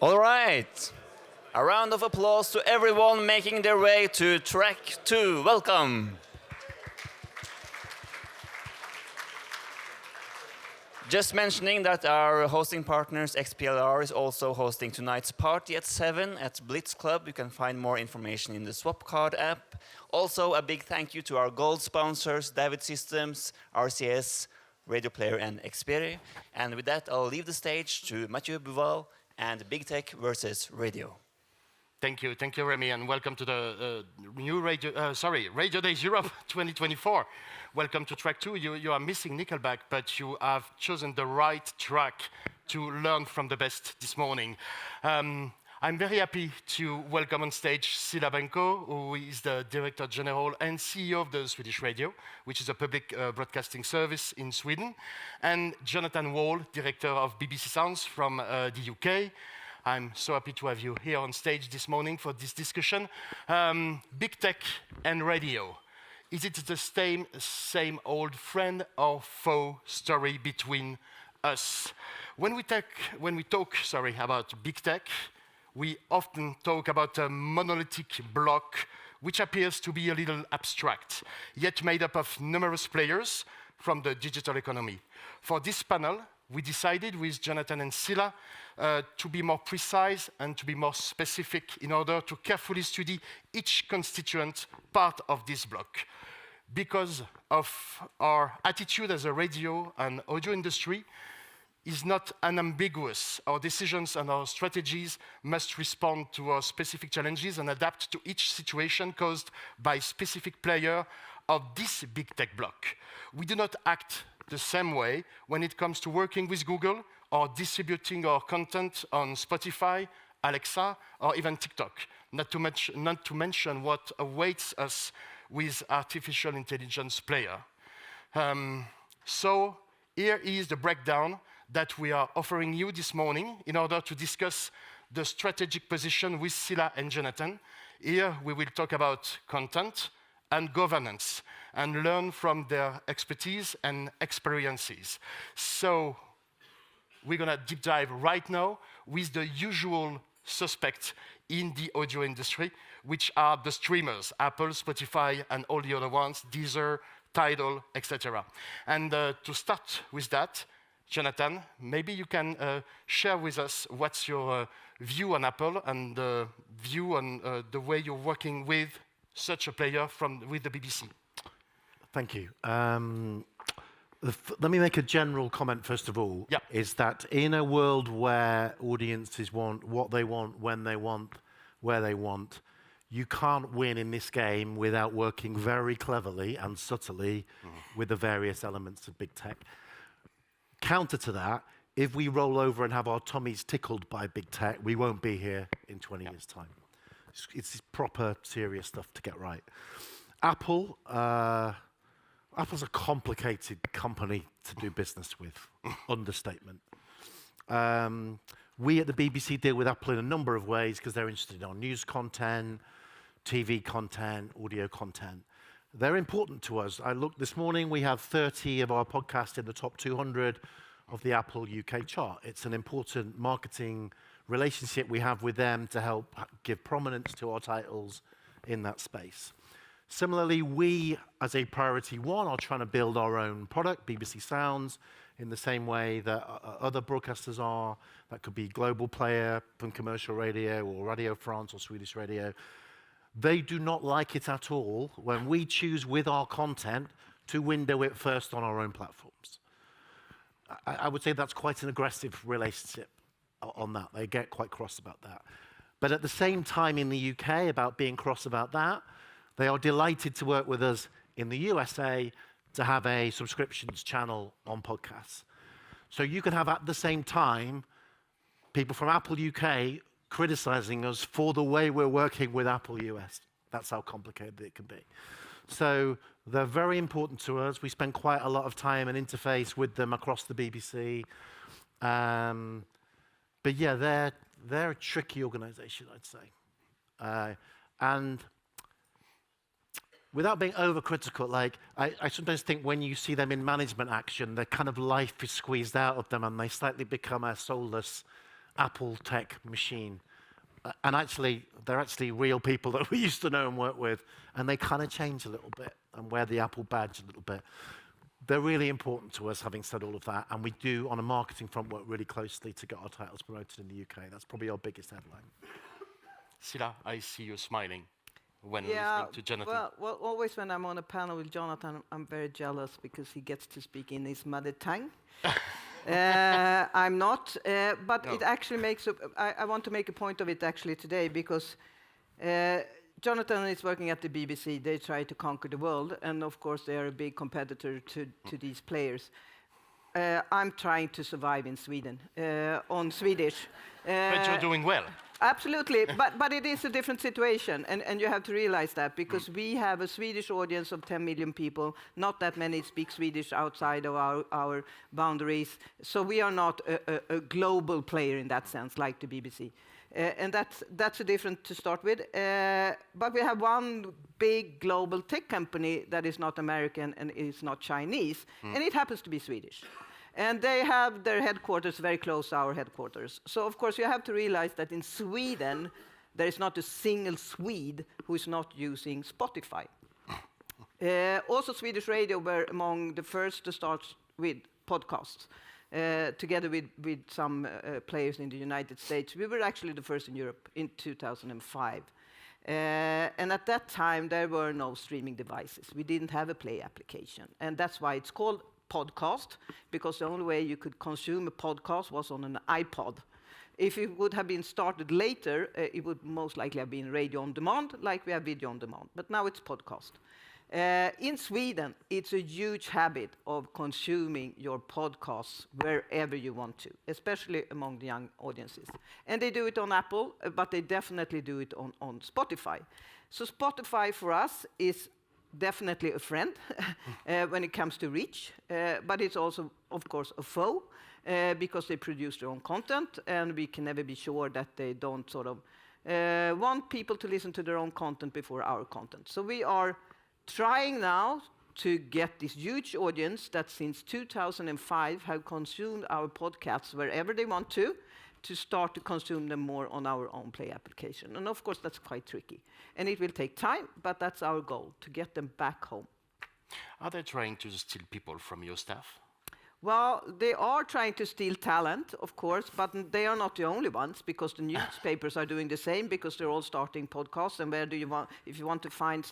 All right. A round of applause to everyone making their way to track 2. Welcome. Just mentioning that our hosting partners XPLR is also hosting tonight's party at 7 at Blitz Club. You can find more information in the Swapcard app. Also, a big thank you to our gold sponsors, David Systems, RCS, Radio Player, and Xperi. And with that, I'll leave the stage to Matthieu Beauval and Big Tech versus Radio. Thank you, Remy, and welcome to the new Radio Days Europe 2024. Welcome to track 2. You are missing Nickelback, but you have chosen the right track to learn from the best this morning. I'm very happy to welcome on stage Cilla Benkö, who is the Director General and CEO of the Swedish Radio, which is a public broadcasting service in Sweden, and Jonathan Wall, Director of BBC Sounds from the UK. I'm so happy to have you here on stage this morning for this discussion. Big tech and radio. Is it the same old friend or foe story between us? When we talk about big tech, we often talk about a monolithic block which appears to be a little abstract, yet made up of numerous players from the digital economy. For this panel, we decided with Jonathan and Cilla to be more precise and to be more specific in order to carefully study each constituent part of this block. Because of our attitude as a radio and audio industry is not unambiguous. Our decisions and our strategies must respond to our specific challenges and adapt to each situation caused by specific player of this big tech block. We do not act the same way when it comes to working with Google or distributing our content on Spotify, Alexa, or even TikTok, not to mention what awaits us with artificial intelligence player. So here is the breakdown that we are offering you this morning in order to discuss the strategic position with Cilla and Jonathan. Here we will talk about content and governance and learn from their expertise and experiences. So we're going to deep dive right now with the usual suspects in the audio industry, which are the streamers, Apple, Spotify, and all the other ones, Deezer, Tidal, etc. And to start with that, Jonathan, maybe you can share with us what's your view on Apple and the view on the way you're working with such a player with the BBC. Thank you. Let me make a general comment first of all. Yeah. Is that in a world where audiences want what they want, when they want, where they want, you can't win in this game without working very cleverly and subtly with the various elements of big tech. Counter to that, if we roll over and have our tummies tickled by big tech, we won't be here in 20 years' time. It's proper, serious stuff to get right. Apple's a complicated company to do business with, understatement. We at the BBC deal with Apple in a number of ways because they're interested in our news content, TV content, audio content. They're important to us. I looked this morning, we have 30 of our podcasts in the top 200 of the Apple UK chart. It's an important marketing relationship we have with them to help give prominence to our titles in that space. Similarly, we, as a priority one, are trying to build our own product, BBC Sounds, in the same way that other broadcasters are. That could be Global Player from commercial radio or Radio France or Swedish Radio. They do not like it at all when we choose with our content to window it first on our own platforms. I would say that's quite an aggressive relationship on that. They get quite cross about that. But at the same time in the UK, about being cross about that, they are delighted to work with us in the USA to have a subscriptions channel on podcasts. So you can have at the same time people from Apple UK criticizing us for the way we're working with Apple US. That's how complicated it can be. So they're very important to us. We spend quite a lot of time and interface with them across the BBC. But yeah, they're a tricky organization, I'd say. And without being overcritical, like I sometimes think when you see them in management action, their kind of life is squeezed out of them and they slightly become a soulless Apple tech machine. And actually, they're actually real people that we used to know and work with, and they kind of change a little bit and wear the Apple badge a little bit. They're really important to us, having said all of that, and we do, on a marketing front, work really closely to get our titles promoted in the UK. That's probably our biggest headline. Cilla, I see you smiling when listening to Jonathan. Well, always when I'm on a panel with Jonathan, I'm very jealous because he gets to speak in his mother tongue. I'm not, but No. it actually makes. I want to make a point of it actually today because Jonathan is working at the BBC. They try to conquer the world, and of course they are a big competitor to these players. I'm trying to survive in Sweden on Swedish. But you're doing well. Absolutely, but it is a different situation, and you have to realize that because we have a Swedish audience of 10 million people. Not that many speak Swedish outside of our boundaries, so we are not a global player in that sense, like the BBC. And that's a different to start with. But we have one big global tech company that is not American and is not Chinese, and it happens to be Swedish. And they have their headquarters very close to our headquarters. So, of course, you have to realize that in Sweden, there is not a single Swede who is not using Spotify. Also, Swedish Radio were among the first to start with podcasts, together with some players in the United States. We were actually the first in Europe in 2005. And at that time, there were no streaming devices. We didn't have a Play application. And that's why it's called podcast, because the only way you could consume a podcast was on an iPod. If it would have been started later, it would most likely have been radio on demand, like we have video on demand. But now it's podcast. In Sweden, it's a huge habit of consuming your podcasts wherever you want to, especially among the young audiences. And they do it on Apple, but they definitely do it on Spotify. So Spotify for us is definitely a friend when it comes to reach, but it's also, of course, a foe because they produce their own content, and we can never be sure that they don't sort of want people to listen to their own content before our content. So we are trying now to get this huge audience that since 2005 have consumed our podcasts wherever they want to start to consume them more on our own Play application. And of course, that's quite tricky. And it will take time, but that's our goal, to get them back home. Are they trying to steal people from your staff? Well, they are trying to steal talent, of course, but they are not the only ones, because the newspapers are doing the same, because they're all starting podcasts. And where do you want, if you want to find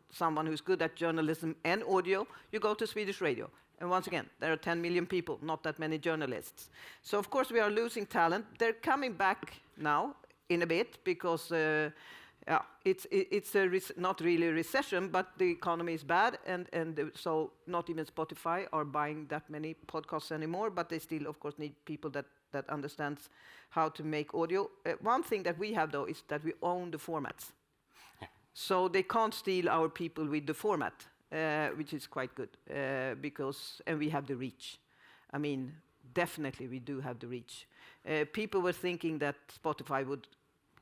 someone who's good at journalism and audio, you go to Swedish Radio. And once again, there are 10 million people, not that many journalists. So, of course, we are losing talent. They're coming back now in a bit because it's not really a recession, but the economy is bad. And so not even Spotify are buying that many podcasts anymore, but they still, of course, need people that understands how to make audio. One thing that we have, though, is that we own the formats. Yeah. So they can't steal our people with the format. Which is quite good, and we have the reach. I mean, definitely we do have the reach. People were thinking that Spotify would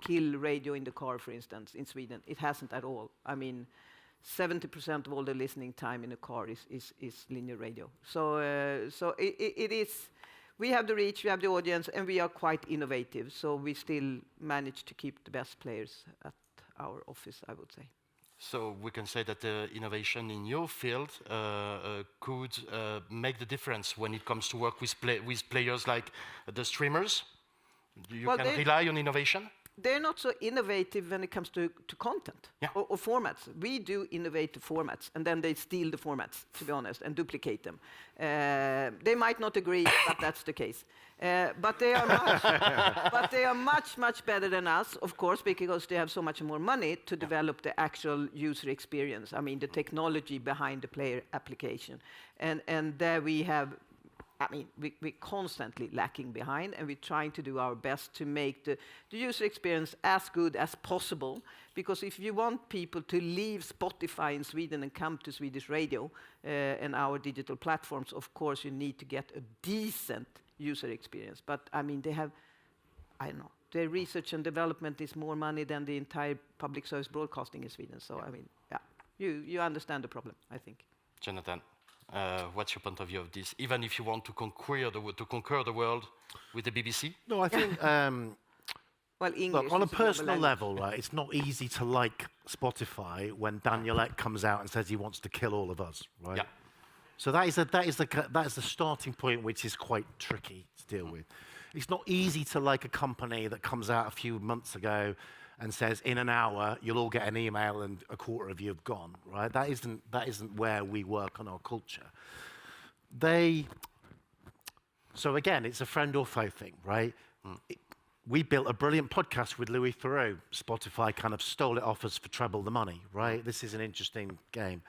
kill radio in the car, for instance, in Sweden. It hasn't at all. I mean, 70% of all the listening time in a car is linear radio. So it is, we have the reach, we have the audience, and we are quite innovative. So we still manage to keep the best players at our office, I would say. So we can say that the innovation in your field could make the difference when it comes to work with players like the streamers? You can rely on innovation? They're not so innovative when it comes to content or formats. We do innovate the formats, and then they steal the formats, to be honest, and duplicate them. They might not agree, but that's the case. But they are much, much better than us, of course, because they have so much more money to develop the actual user experience. I mean, the technology behind the player application. And there we have, I mean, we're constantly lacking behind, and we're trying to do our best to make the user experience as good as possible. Because if you want people to leave Spotify in Sweden and come to Swedish Radio and our digital platforms, of course, you need to get a decent user experience. But, I mean, they have, I don't know, their research and development is more money than the entire public service broadcasting in Sweden. So, I mean, yeah, you understand the problem, I think. Jonathan, What's your point of view of this? Even if you want to conquer the world with the BBC? No, I think Well, English look, on a is a global personal language. level, right, it's not easy to like Spotify when Daniel Ek comes out and says he wants to kill all of us, right? Yeah. So that is the starting point, which is quite tricky to deal with. It's not easy to like a company that comes out a few months ago and says, in an hour, you'll all get an email and a quarter of you have gone, right? That isn't where we work on our culture. So again, it's a friend or foe thing, right? We built a brilliant podcast with Louis Theroux. Spotify kind of stole it off us for treble the money, right? This is an interesting game.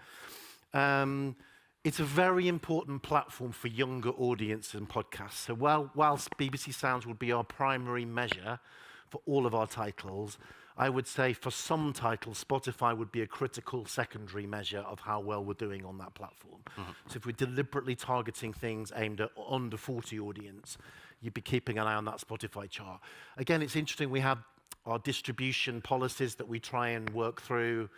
It's a very important platform for younger audiences and podcasts. So whilst BBC Sounds would be our primary measure for all of our titles, I would say for some titles, Spotify would be a critical secondary measure of how well we're doing on that platform. So if we're deliberately targeting things aimed at under 40 audience, you'd be keeping an eye on that Spotify chart. Again, it's interesting, we have our distribution policies that we try and work through.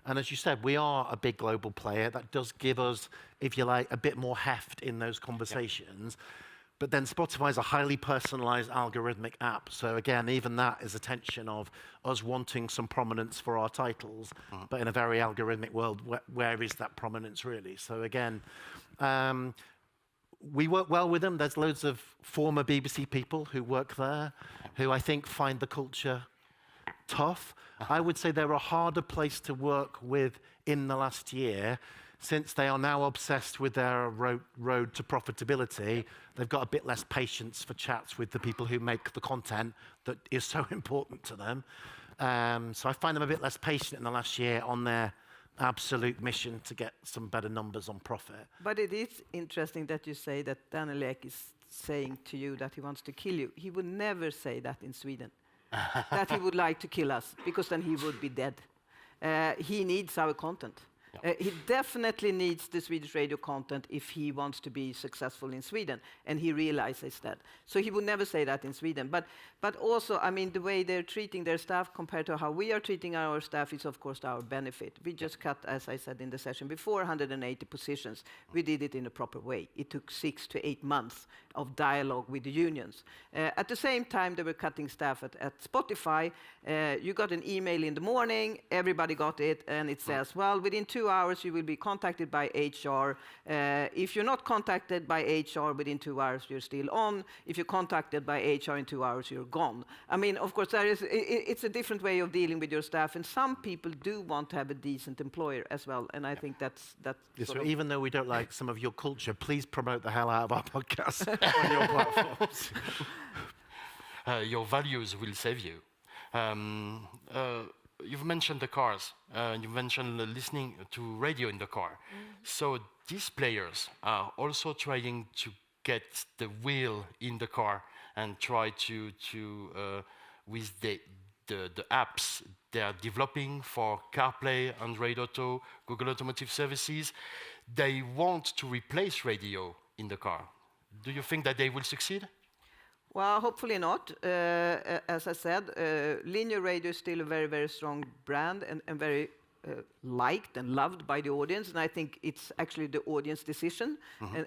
And as you said, we are a big global player. That does give us, if you like, a bit more heft in those conversations. But then Spotify is a highly personalized algorithmic app. So again, even that is a tension of us wanting some prominence for our titles, but in a very algorithmic world, where is that prominence really? So again, we work well with them. There's loads of former BBC people who work there, who I think find the culture tough. I would say they're a harder place to work with in the last year, since they are now obsessed with their road to profitability. They've got a bit less patience for chats with the people who make the content that is so important to them. So I find them a bit less patient in the last year on their absolute mission to get some better numbers on profit. But it is interesting that you say that Daniel Ek is saying to you that he wants to kill you. He would never say that in Sweden, that he would like to kill us, because then he would be dead. He needs our content. He definitely needs the Swedish radio content if he wants to be successful in Sweden, and he realizes that. So he would never say that in Sweden. But also, I mean, the way they're treating their staff compared to how we are treating our staff is, of course, to our benefit. We just cut, as I said in the session before, 180 positions. We did it in a proper way. It took 6 to 8 months of dialogue with the unions. At the same time, they were cutting staff at Spotify. You got an email in the morning, everybody got it, and it says, well, within 2 hours you will be contacted by HR. If you're not contacted by HR within 2 hours, you're still on. If you're contacted by HR in 2 hours, you're gone. I mean, of course, it's a different way of dealing with your staff, and some people do want to have a decent employer as well, and I think that's Yes, sort so of even though we don't like some of your culture, please promote the hell out of our podcast on your platforms. Your values will save you. You've mentioned the cars. You've mentioned listening to radio in the car. So these players are also trying to get the wheel in the car and try to with the apps they are developing for CarPlay, Android Auto, Google Automotive Services. They want to replace radio in the car. Do you think that they will succeed? Well, hopefully not. As I said, linear radio is still a very, very strong brand and very liked and loved by the audience. And I think it's actually the audience decision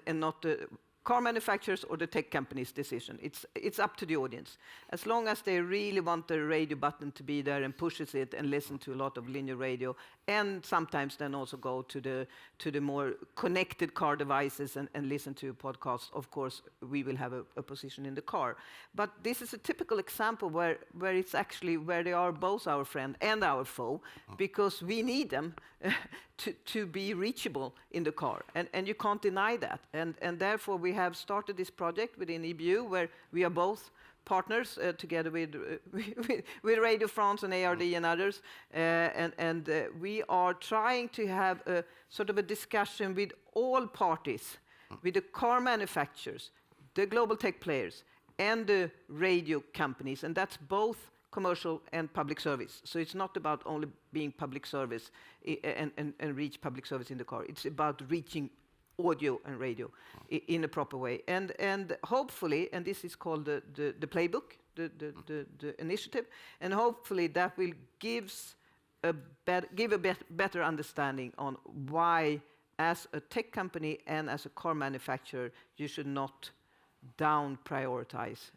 and not the car manufacturers or the tech companies' decision. It's up to the audience. As long as they really want the radio button to be there and pushes it and listen to a lot of linear radio, and sometimes then also go to the more connected car devices and listen to podcasts, of course, we will have a position in the car. But this is a typical example where it's actually where they are both our friend and our foe, because we need them to be reachable in the car. And you can't deny that. And therefore, we have started this project within EBU where we are both partners together with Radio France and ARD and others. And we are trying to have a sort of a discussion with all parties, with the car manufacturers, the global tech players, and the radio companies. And that's both commercial and public service. So it's not about only being public service and reach public service in the car. It's about reaching audio and radio in a proper way. And hopefully, and this is called the playbook, the initiative, and hopefully that will give a better understanding on why as a tech company and as a car manufacturer, you should not down prioritize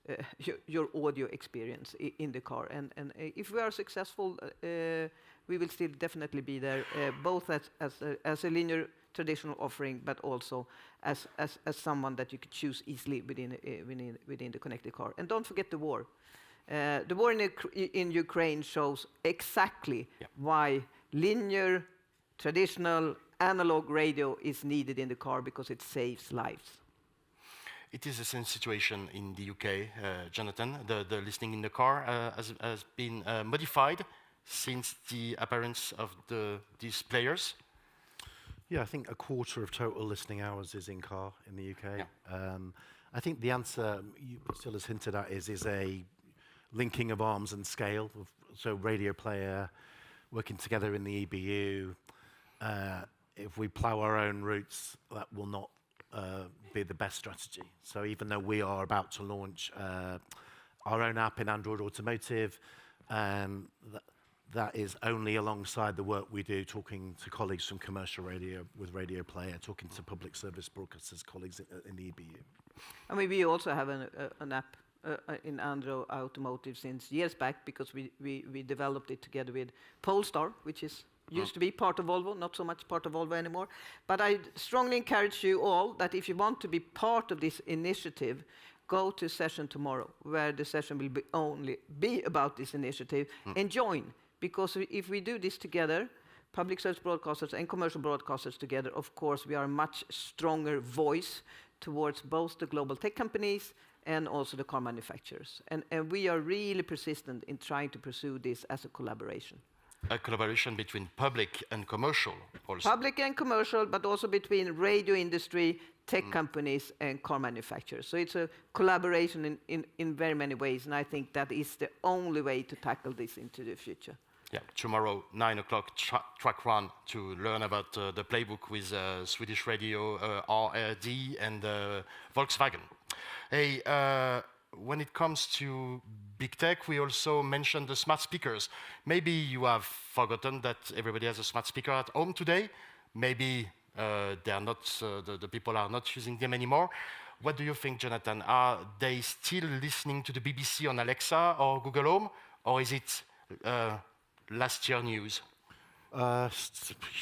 your audio experience in the car. And if we are successful, we will still definitely be there, both as a linear traditional offering, but also as someone that you could choose easily within the connected car. And don't forget the war. The war in Ukraine shows exactly why linear, traditional, analog radio is needed in the car, because it saves lives. It is the same situation in the UK, Jonathan. The listening in the car has been modified since the appearance of these players. Yeah, I think a quarter of total listening hours is in car in the UK. I think the answer you still has hinted at is a linking of arms and scale. So radio player working together in the EBU. If we plough our own routes, that will not be the best strategy. So even though we are about to launch our own app in Android Automotive, that is only alongside the work we do talking to colleagues from commercial radio with Radio Player, talking to public service broadcasters, colleagues in the EBU. I mean, we also have an app in Android Automotive since years back, because we developed it together with Polestar, which is used to be part of Volvo, not so much part of Volvo anymore. But I strongly encourage you all that if you want to be part of this initiative, go to a session tomorrow, where the session will only be about this initiative, and join. Because if we do this together, public service broadcasters and commercial broadcasters together, of course, we are a much stronger voice towards both the global tech companies and also the car manufacturers. And we are really persistent in trying to pursue this as a collaboration. A collaboration between public and commercial also. Public and commercial, but also between radio industry, tech companies, and car manufacturers. So it's a collaboration in very many ways, and I think that is the only way to tackle this into the future. Yeah, tomorrow, 9 o'clock, track one to learn about the playbook with Swedish Radio, RRD, and Volkswagen. Hey, when it comes to big tech, we also mentioned the smart speakers. Maybe you have forgotten that everybody has a smart speaker at home today. Maybe they are not, the people are not using them anymore. What do you think, Jonathan? Are they still listening to the BBC on Alexa or Google Home, or is it last year news?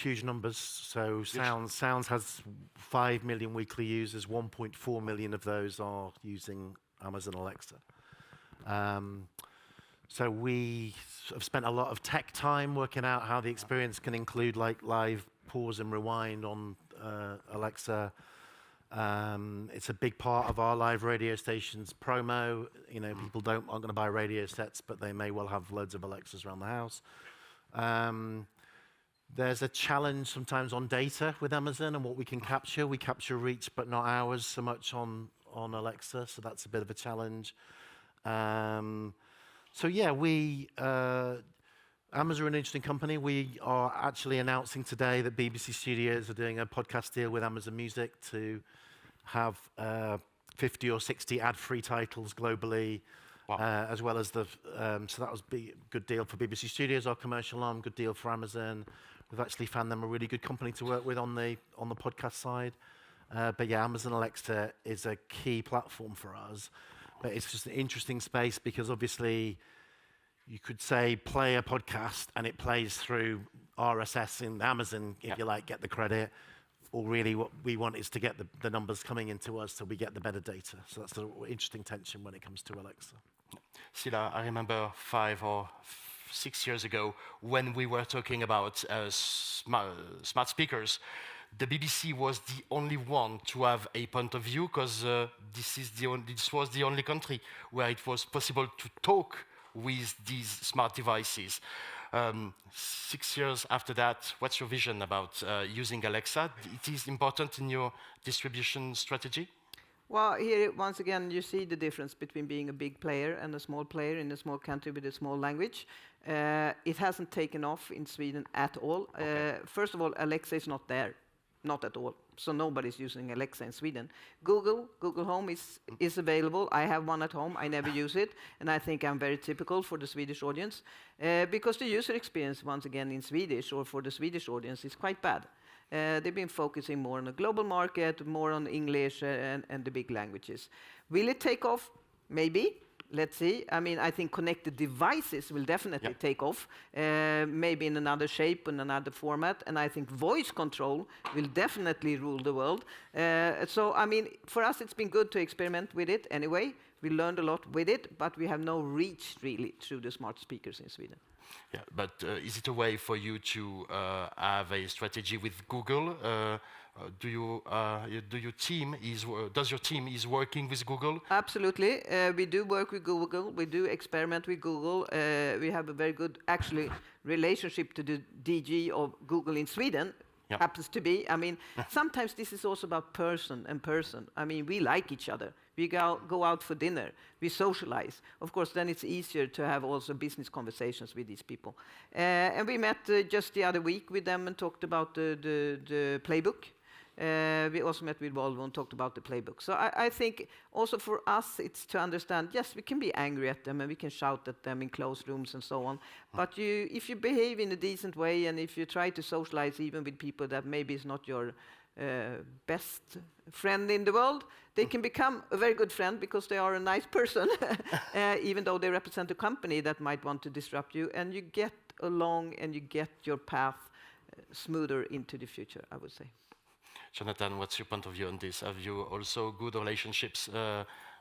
Huge numbers. So Sounds has 5 million weekly users. 1.4 million of those are using Amazon Alexa. So we have spent a lot of tech time working out how the experience can include like live pause and rewind on Alexa. It's a big part of our live radio stations promo. You know, people aren't going to buy radio sets, but they may well have loads of Alexas around the house. There's a challenge sometimes on data with Amazon and what we can capture. We capture reach, but not hours so much on Alexa, so that's a bit of a challenge. So yeah, Amazon are an interesting company. We are actually announcing today that BBC Studios are doing a podcast deal with Amazon Music to have 50 or 60 ad-free titles globally, as well as so that was a good deal for BBC Studios, our commercial arm, good deal for Amazon. We've actually found them a really good company to work with on the podcast side. But yeah, Amazon Alexa is a key platform for us. But it's just an interesting space because obviously you could say play a podcast and it plays through RSS in Amazon, if you like, get the credit. Or really what we want is to get the numbers coming into us so we get the better data. So that's an interesting tension when it comes to Alexa. Cilla, I remember 5 or 6 years ago when we were talking about smart speakers. The BBC was the only one to have a point of view because this was the only country where it was possible to talk with these smart devices. 6 years after that, what's your vision about using Alexa? It is important in your distribution strategy? Well, here, once again, you see the difference between being a big player and a small player in a small country with a small language. It hasn't taken off in Sweden at all. Okay. First of all, Alexa is not there. not at all. So nobody's using Alexa in Sweden. Google Home is available. I have one at home. I never use it, and I think I'm very typical for the Swedish audience because the user experience, once again, in Swedish or for the Swedish audience is quite bad. They've been focusing more on the global market, more on English and the big languages. Will it take off? Maybe. Let's see. I mean, I think connected devices will definitely take off, maybe in another shape, in another format, and I think voice control will definitely rule the world. So, I mean, for us, it's been good to experiment with it anyway. We learned a lot with it, but we have no reach, really, through the smart speakers in Sweden. Yeah, but is it a way for you to have a strategy with Google? Does your team is working with Google? Absolutely, we do work with Google. We do experiment with Google. We have a very good, actually, relationship to the DG of Google in Sweden. Yeah. Happens to be. I mean, sometimes this is also about person and person. I mean, we like each other. We go out for dinner. We socialize. Of course, then it's easier to have also business conversations with these people. And we met just the other week with them and talked about the playbook. We also met with Volvo and talked about the playbook. So I think also for us, it's to understand, yes, we can be angry at them and we can shout at them in closed rooms and so on. But if you behave in a decent way and if you try to socialize even with people that maybe is not your best friend in the world, they can become a very good friend because they are a nice person, even though they represent a company that might want to disrupt you. And you get along and you get your path smoother into the future, I would say. Jonathan, what's your point of view on this? Have you also good relationships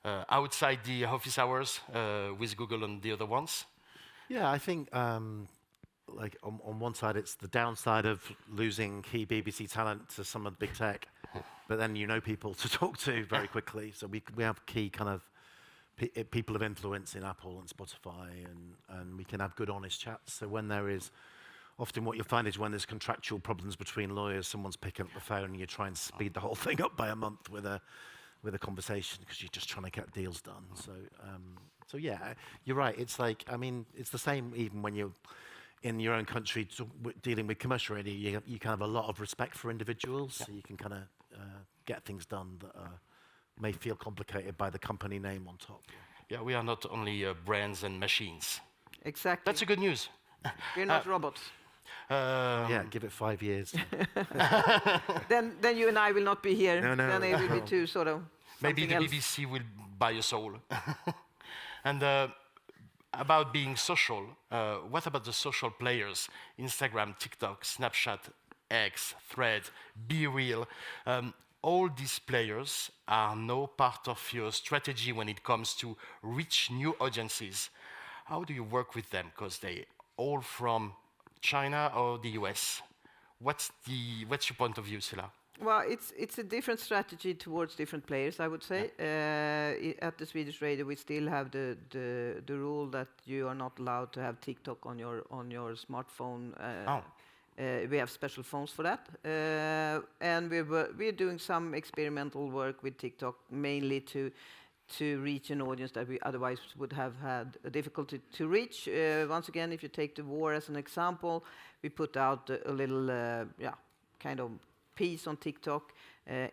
outside the office hours with Google and the other ones? Yeah, I think like on one side, it's the downside of losing key BBC talent to some of the big tech, but then you know people to talk to very quickly. So we have key kind of people of influence in Apple and Spotify, and we can have good, honest chats. So when there is often what you'll find is when there's contractual problems between lawyers, someone's picking up the phone and you try and speed the whole thing up by a month with a conversation because you're just trying to get deals done. So yeah, you're right. It's like, I mean, it's the same even when you're in your own country dealing with commercial radio. You can have a lot of respect for individuals, so you can kind of get things done that may feel complicated by the company name on top. Yeah, we are not only brands and machines. Exactly. That's a good news. We're not robots. Yeah, give it 5 years. Then you and I will not be here. No. Then it will be too sort of Maybe the else. BBC will buy a soul. And about being social, what about the social players? Instagram, TikTok, Snapchat, X, Threads, Be Real. All these players are now part of your strategy when it comes to reach new audiences. How do you work with them? Because they all from China or the US. What's your point of view, Cilla? Well, it's a different strategy towards different players, I would say. At the Swedish radio, we still have the rule that you are not allowed to have TikTok on your smartphone. We have special phones for that, and we're doing some experimental work with TikTok, mainly to reach an audience that we otherwise would have had a difficulty to reach. Once again, if you take the war as an example, we put out a little, kind of piece on TikTok,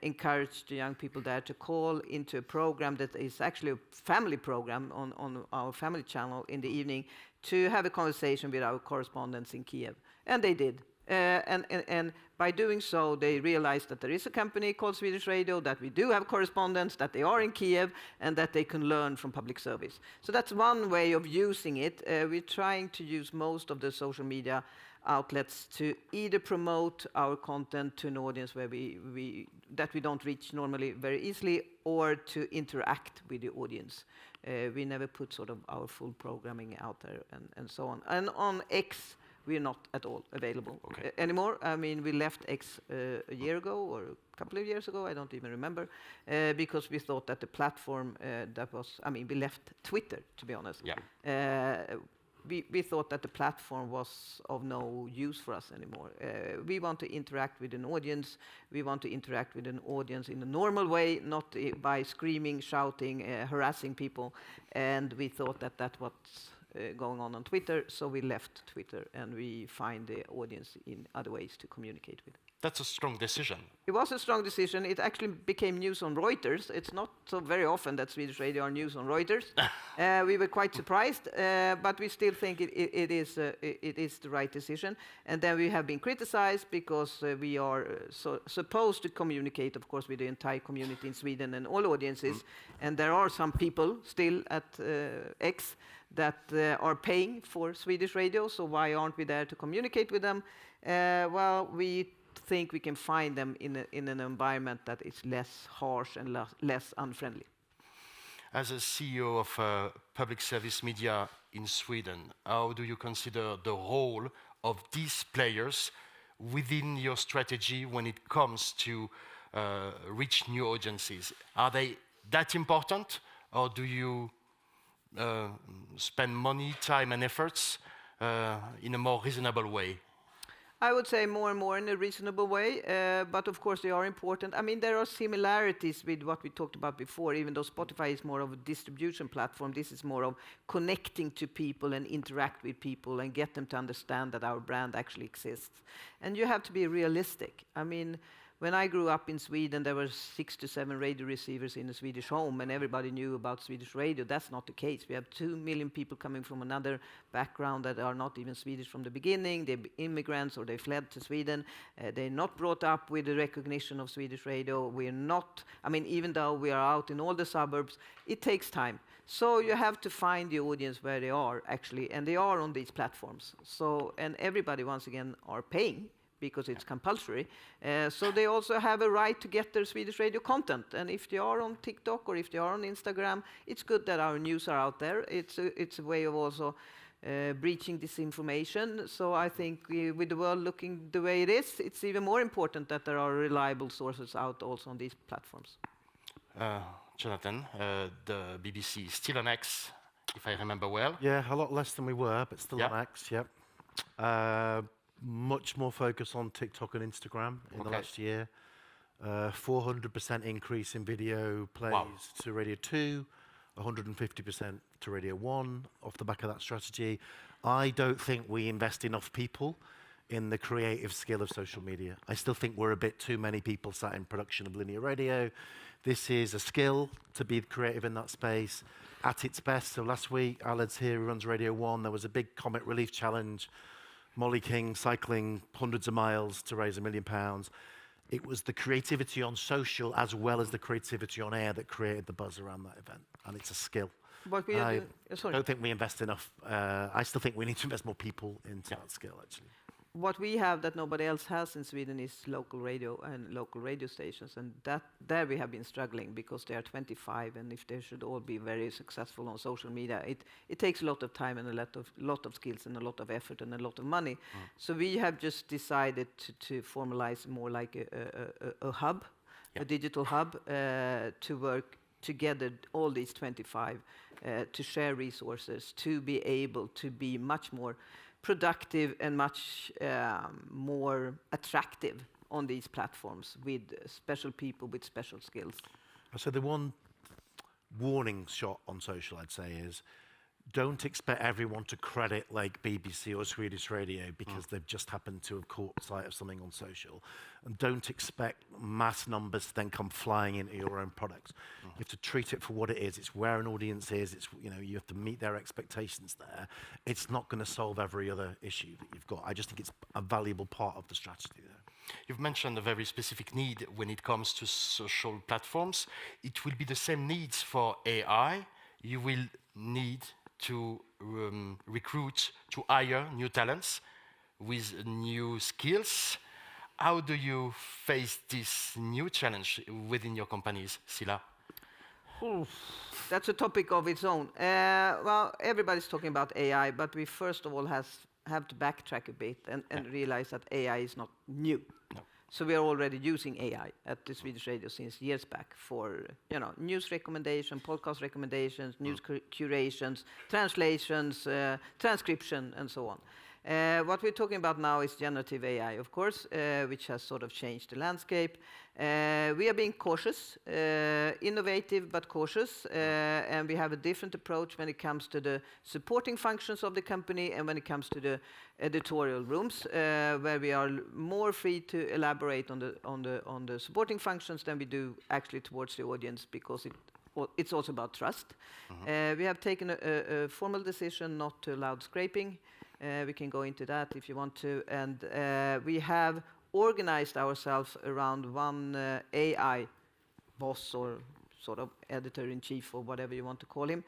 encouraged the young people there to call into a program that is actually a family program on our family channel in the evening to have a conversation with our correspondents in Kiev. And they did. And by doing so, they realized that there is a company called Swedish Radio, that we do have correspondents, that they are in Kiev, and that they can learn from public service. So that's one way of using it. We're trying to use most of the social media outlets to either promote our content to an audience where we don't reach normally very easily, or to interact with the audience. We never put sort of our full programming out there and so on. And on X, we're not at all available anymore. I mean, we left X a year ago or a couple of years ago, I don't even remember, because we thought that the platform we left Twitter, to be honest. Yeah. We thought that the platform was of no use for us anymore. We want to interact with an audience. We want to interact with an audience in a normal way, not by screaming, shouting, harassing people. And we thought that was going on Twitter, so we left Twitter and we find the audience in other ways to communicate with. That's a strong decision. It was a strong decision. It actually became news on Reuters. It's not so very often that Swedish radio are news on Reuters. We were quite surprised, but we still think it is the right decision. And then we have been criticized because we are supposed to communicate, of course, with the entire community in Sweden and all audiences. And there are some people still at X that are paying for Swedish radio, so why aren't we there to communicate with them? Well, we think we can find them in an environment that is less harsh and less unfriendly. As a CEO of public service media in Sweden, how do you consider the role of these players within your strategy when it comes to reach new audiences? Are they that important, or do you spend money, time and efforts in a more reasonable way? I would say more and more in a reasonable way, but of course they are important. I mean, there are similarities with what we talked about before, even though Spotify is more of a distribution platform. This is more of connecting to people and interact with people and get them to understand that our brand actually exists. And you have to be realistic. I mean, when I grew up in Sweden, there were 6 to 7 radio receivers in a Swedish home, and everybody knew about Swedish radio. That's not the case. We have 2 million people coming from another background that are not even Swedish from the beginning. They're immigrants or they fled to Sweden. They're not brought up with the recognition of Swedish radio. We're not, I mean, even though we are out in all the suburbs, it takes time. So you have to find the audience where they are, actually, and they are on these platforms. So, and everybody, once again, are paying, because it's compulsory. So they also have a right to get their Swedish radio content. And if they are on TikTok or if they are on Instagram, it's good that our news are out there. It's a way of also breaching disinformation. So I think with the world looking the way it is, it's even more important that there are reliable sources out also on these platforms. Jonathan, the BBC is still on X, if I remember well. Yeah, a lot less than we were, but still Yeah. on X, yep. Much more focus on TikTok and Instagram in the last year. 400% increase in video plays to Radio 2, 150% to Radio 1 off the back of that strategy. I don't think we invest enough people in the creative skill of social media. I still think we're a bit too many people sat in production of linear radio. This is a skill to be creative in that space at its best. So last week, Aled's here, who runs Radio 1, there was a big Comet Relief Challenge. Molly King cycling hundreds of miles to raise £1 million. It was the creativity on social as well as the creativity on air that created the buzz around that event, and it's a skill. But we I don't think we invest enough. I still think we need to invest more people into that skill, actually. What we have that nobody else has in Sweden is local radio and local radio stations, and there we have been struggling because they are 25, and if they should all be very successful on social media, it takes a lot of time and a lot of skills and a lot of effort and a lot of money. So we have just decided to formalize more like a hub, a digital hub, to work together, all these 25, to share resources, to be able to be much more productive and much more attractive on these platforms with special people with special skills. So the one warning shot on social, I'd say, is don't expect everyone to credit like BBC or Swedish Radio because they've just happened to have caught sight of something on social. And don't expect mass numbers to then come flying into your own products. You have to treat it for what it is. It's where an audience is. It's, you know, you have to meet their expectations there. It's not going to solve every other issue that you've got. I just think it's a valuable part of the strategy there. You've mentioned a very specific need when it comes to social platforms. It will be the same needs for AI. You will need to recruit, to hire new talents with new skills. How do you face this new challenge within your companies, Cilla? That's a topic of its own. Well, everybody's talking about AI, but we first of all have to backtrack a bit and realize that AI is not new. No. So we are already using AI at the Swedish Radio since years back for news recommendation, podcast recommendations, news curations, translations, transcription, and so on. What we're talking about now is generative AI, of course, which has sort of changed the landscape. We are being cautious, innovative but cautious, and we have a different approach when it comes to the supporting functions of the company and when it comes to the editorial rooms, where we are more free to elaborate on the supporting functions than we do actually towards the audience, because it's also about trust. We have taken a formal decision not to allow scraping. We can go into that if you want to. And we have organized ourselves around one AI boss, or sort of editor-in-chief, or whatever you want to call him.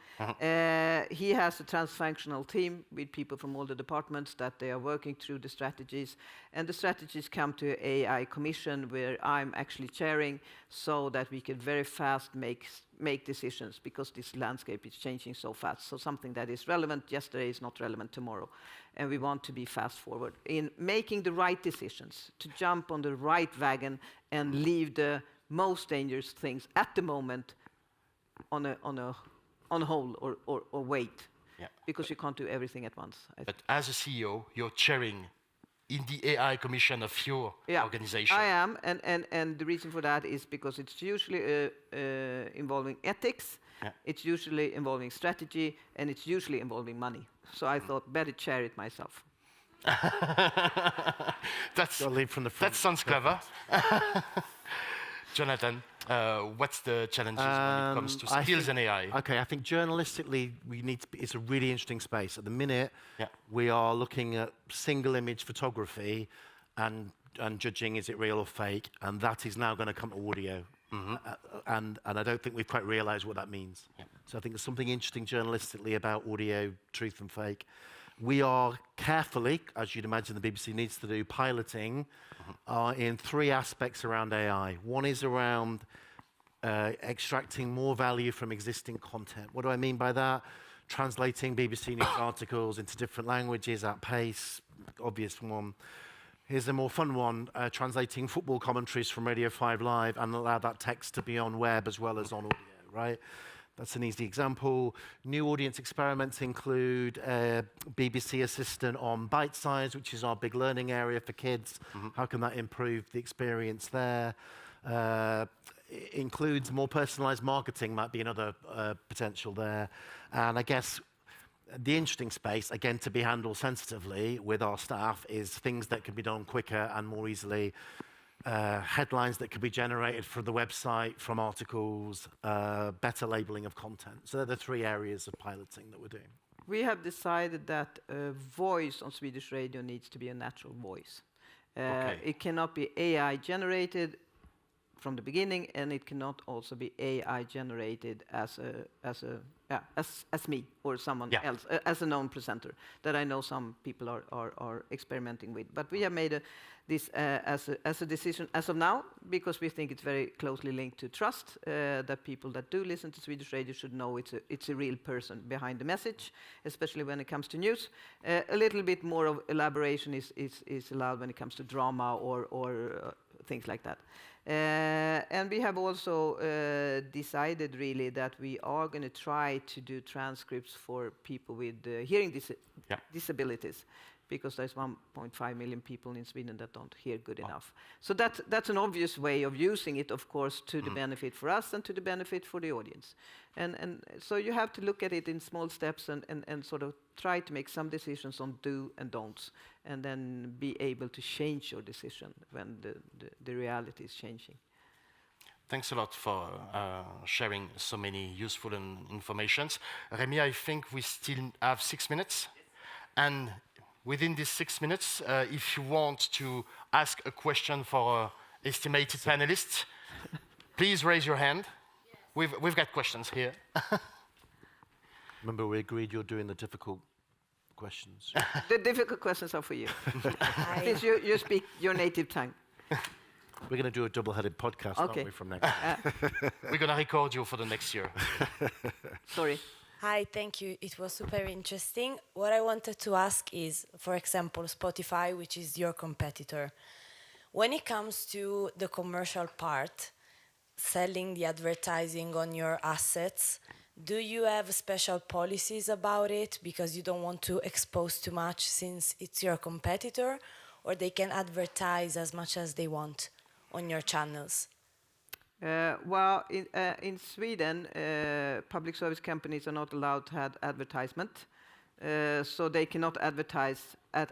He has a transfunctional team with people from all the departments that they are working through the strategies. And the strategies come to AI Commission, where I'm actually chairing, so that we can very fast make decisions, because this landscape is changing so fast. So something that is relevant yesterday is not relevant tomorrow. And we want to be fast forward in making the right decisions, to jump on the right wagon and leave the most dangerous things at the moment on hold or wait. Yeah. Because you can't do everything at once. But as a CEO, you're chairing in the AI Commission of your organization. I am, and the reason for that is because it's usually involving ethics, it's usually involving strategy, and it's usually involving money. So I thought better chair it myself. That sounds clever. Jonathan, what's the challenges when it comes to skills and AI? Okay, I think journalistically, it's a really interesting space. At the minute, we are looking at single image photography and judging, is it real or fake? And that is now going to come to audio. And I don't think we've quite realized what that means. So I think there's something interesting journalistically about audio, truth and fake. We are carefully, as you'd imagine the BBC needs to do, piloting in three aspects around AI. One is around extracting more value from existing content. What do I mean by that? Translating BBC News articles into different languages at pace, obvious one. Here's a more fun one, translating football commentaries from Radio 5 Live and allow that text to be on web as well as on audio, right? That's an easy example. New audience experiments include BBC Assistant on Bite Size, which is our big learning area for kids. How can that improve the experience there? Includes more personalized marketing, might be another potential there. And I guess the interesting space, again, to be handled sensitively with our staff, is things that can be done quicker and more easily. Headlines that could be generated from the website, from articles, better labeling of content. So they're the three areas of piloting that we're doing. We have decided that a voice on Swedish radio needs to be a natural voice. It cannot be AI generated from the beginning, and it cannot also be AI generated as me or someone else, as a known presenter that I know some people are experimenting with. But we have made this as a decision as of now, because we think it's very closely linked to trust, that people that do listen to Swedish radio should know it's a real person behind the message, especially when it comes to news. A little bit more of elaboration is allowed when it comes to drama or things like that. And we have also decided really that we are going to try to do transcripts for people with hearing disabilities, because there's 1.5 million people in Sweden that don't hear good enough. So that's an obvious way of using it, of course, to the benefit for us and to the benefit for the audience. And so you have to look at it in small steps and sort of try to make some decisions on do and don'ts, and then be able to change your decision when the reality is changing. Thanks a lot for sharing so many useful informations. Remy, I think we still have 6 minutes. And within these 6 minutes, if you want to ask a question for our estimated panelists, please raise your hand. We've got questions here. Remember, we agreed you're doing the difficult questions. The difficult questions are for you, since you speak your native tongue. We're going to do a double-headed podcast, aren't we, from next year? We're going to record you for the next year. Sorry. Hi, thank you. It was super interesting. What I wanted to ask is, for example, Spotify, which is your competitor. When it comes to the commercial part, selling the advertising on your assets, Do you have special policies about it because you don't want to expose too much since it's your competitor, or they can advertise as much as they want on your channels? Well, in Sweden, public service companies are not allowed to have advertisement, so they cannot advertise at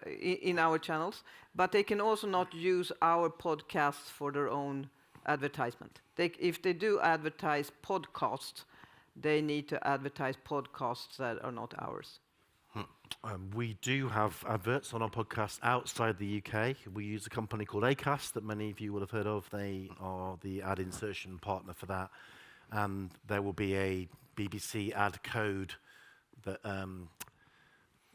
in our channels. But they can also not use our podcasts for their own advertisement. If they do advertise podcasts, they need to advertise podcasts that are not ours. We do have adverts on our podcast outside the UK. We use a company called Acast that many of you will have heard of. They are the ad insertion partner for that. And there will be a BBC ad code that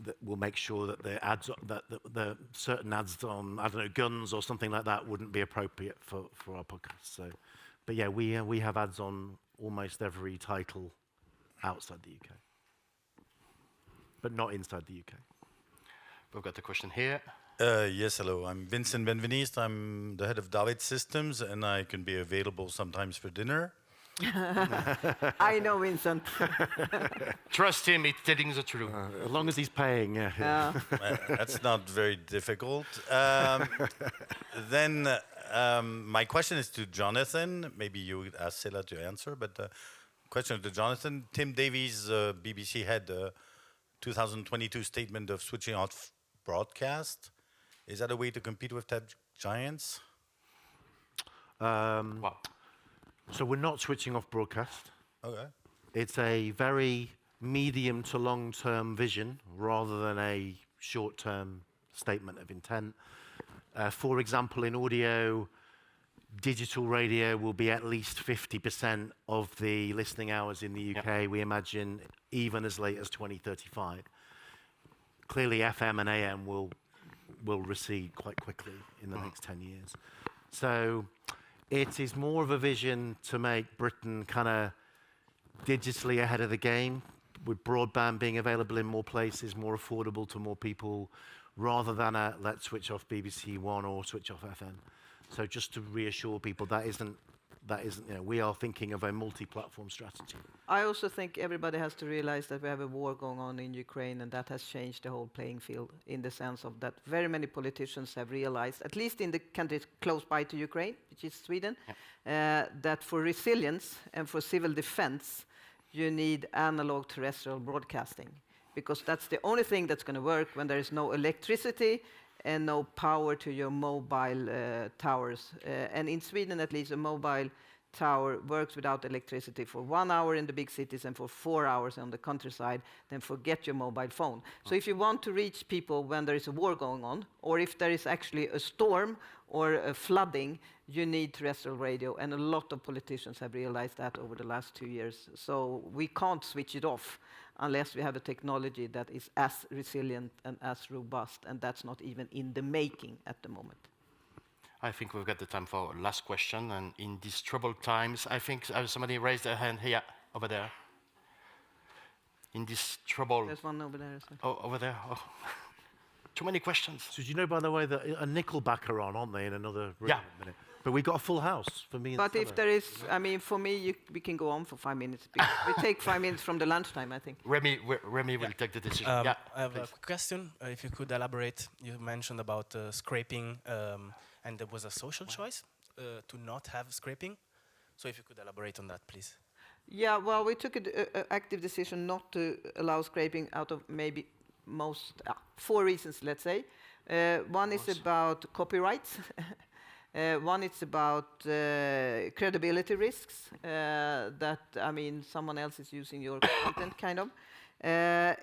that will make sure that the ads that the certain ads on, I don't know, guns or something like that wouldn't be appropriate for our podcast. So, but yeah, we have ads on almost every title outside the UK, but not inside the UK. We've got a question here. Yes, hello. I'm Vincent Benveniste. I'm the head of David Systems, and I can be available sometimes for dinner. I know Vincent. Trust him, it's telling the truth. As long as he's paying, yeah. That's not very difficult. Then my question is to Jonathan. Maybe you would ask Cilla to answer, but question to Jonathan. Tim Davies, BBC had a 2022 statement of switching off broadcast. Is that a way to compete with tech giants? Wow. So we're not switching off broadcast. Okay. It's a very medium to long-term vision rather than a short-term statement of intent. For example, in audio, digital radio will be at least 50% of the listening hours in the UK, we imagine, even as late as 2035. Clearly, FM and AM will recede quite quickly in the next 10 years. So it is more of a vision to make Britain kind of digitally ahead of the game, with broadband being available in more places, more affordable to more people, rather than a let's switch off BBC One or switch off FM. So just to reassure people, that isn't, we are thinking of a multi-platform strategy. I also think everybody has to realize that we have a war going on in Ukraine, and that has changed the whole playing field in the sense of that very many politicians have realized, at least in the countries close by to Ukraine, which is Sweden, that for resilience and for civil defense, you need analog terrestrial broadcasting, because that's the only thing that's going to work when there is no electricity and no power to your mobile towers. And in Sweden, at least, a mobile tower works without electricity for 1 hour in the big cities and for 4 hours on the countryside. Then forget your mobile phone. So if you want to reach people when there is a war going on, or if there is actually a storm or a flooding, you need terrestrial radio. And a lot of politicians have realized that over the last 2 years. So we can't switch it off unless we have a technology that is as resilient and as robust, and that's not even in the making at the moment. I think we've got the time for a last question, and in these troubled times, I think somebody raised their hand here, over there. In this trouble... There's one over there as well. Oh, over there. Oh. Too many questions. So do you know, by the way, that a Nickelback are on, aren't they, in another room? Yeah. In a minute? But we got a full house for me and But Cilla. if there is, I mean, for me, we can go on for 5 minutes. We take 5 minutes from the lunchtime, I think. Remy will take the decision. I have please. a quick question. If you could elaborate, you mentioned about scraping, and there was a social choice to not have scraping. So if you could elaborate on that, please. Yeah, well, we took an active decision not to allow scraping out of maybe 4 reasons, let's say. One is about copyrights. One, it's about credibility risks, that, I mean, someone else is using your content, kind of.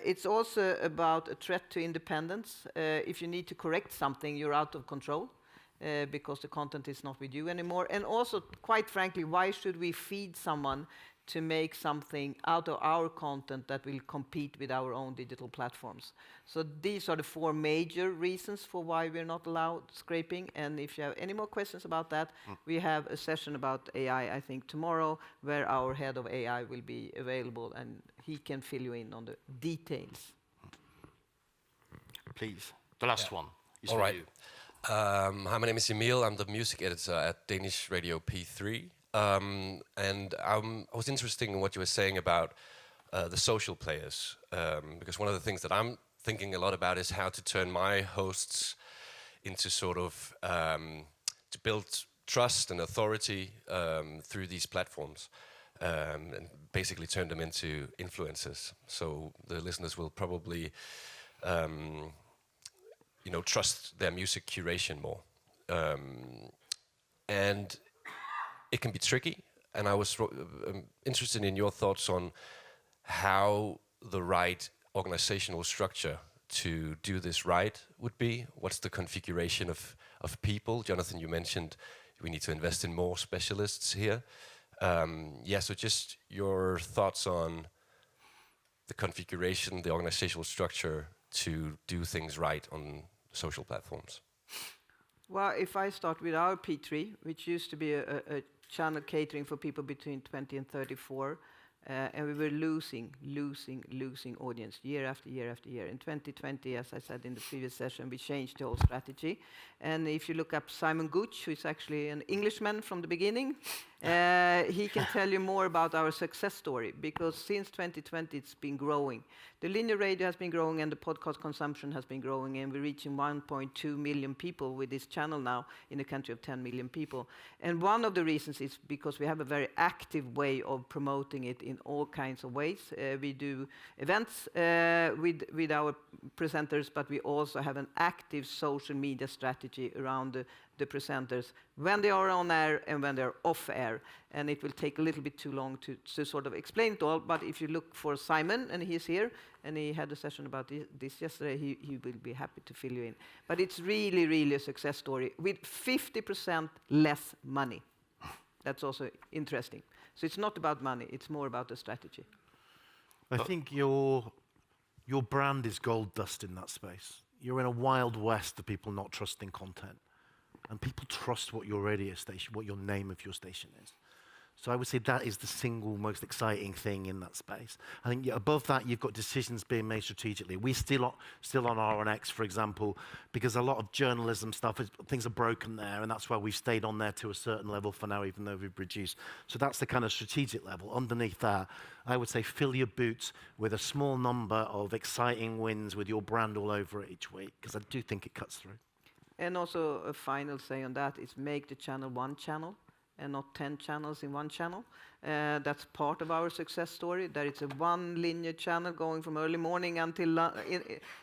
It's also about a threat to independence. If you need to correct something, you're out of control, because the content is not with you anymore. And also, quite frankly, why should we feed someone to make something out of our content that will compete with our own digital platforms? So these are the 4 major reasons for why we're not allowed scraping. And if you have any more questions about that, we have a session about AI, I think, tomorrow, where our head of AI will be available, and he can fill you in on the details. Please, the last one is All for right. you. Hi, my name is Emil. I'm the music editor at Danish radio P3. And I was interested in what you were saying about the social players, because one of the things that I'm thinking a lot about is how to turn my hosts into sort of to build trust and authority through these platforms, and basically turn them into influencers. So the listeners will probably, trust their music curation more, and it can be tricky. And I was interested in your thoughts on how the right organizational structure to do this right would be. What's the configuration of people? Jonathan, you mentioned we need to invest in more specialists here. So just your thoughts on the configuration, the organizational structure to do things right on social platforms. Well, if I start with our P3, which used to be a channel catering for people between 20 and 34, and we were losing audience year after year after year. In 2020, as I said in the previous session, we changed the whole strategy. And if you look up Simon Gooch, who is actually an Englishman from the beginning, he can tell you more about our success story, because since 2020 it's been growing. The linear radio has been growing and the podcast consumption has been growing, and we're reaching 1.2 million people with this channel now in a country of 10 million people. And one of the reasons is because we have a very active way of promoting it in all kinds of ways. We do events with our presenters, but we also have an active social media strategy around the presenters when they are on air and when they're off air. And it will take a little bit too long to sort of explain it all, but if you look for Simon, and he's here, and he had a session about this yesterday, he will be happy to fill you in. But it's really, really a success story with 50% less money. That's also interesting. So it's not about money, it's more about the strategy. I think your brand is gold dust in that space. You're in a wild west of people not trusting content. And people trust what your radio station, what your name of your station is. So I would say that is the single most exciting thing in that space. I think above that, you've got decisions being made strategically. We're still on RNX, for example, because a lot of journalism stuff, things are broken there, and that's why we've stayed on there to a certain level for now, even though we've reduced. So that's the kind of strategic level. Underneath that, I would say fill your boots with a small number of exciting wins with your brand all over it each week, because I do think it cuts through. And also a final say on that is make the channel one channel and not 10 channels in one channel. That's part of our success story, that it's a one linear channel going from early morning until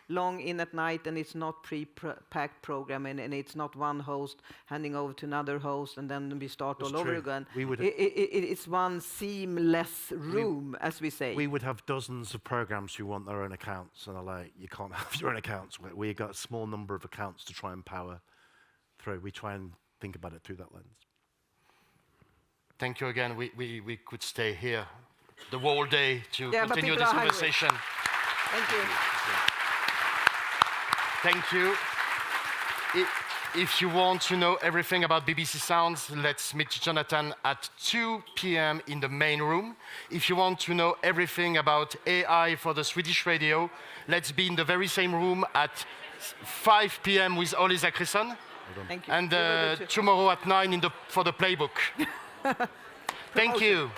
long in at night, and it's not pre-packed programming, and it's not one host handing over to another host and then we start all over again. It's one seamless room, as we say. We would have dozens of programs who want their own accounts, and are like, you can't have your own accounts. We got a small number of accounts to try and power through. We try and think about it through that lens. Thank you again. We could stay here the whole day to continue this hungry. conversation. Thank you. Thank you. If you want to know everything about BBC Sounds, let's meet Jonathan at 2 p.m. in the main room. If you want to know everything about AI for the Swedish radio, let's be in the very same room at 5 p.m. with Olli Zachrisson. Thank you. And tomorrow at 9 for the playbook. Thank you.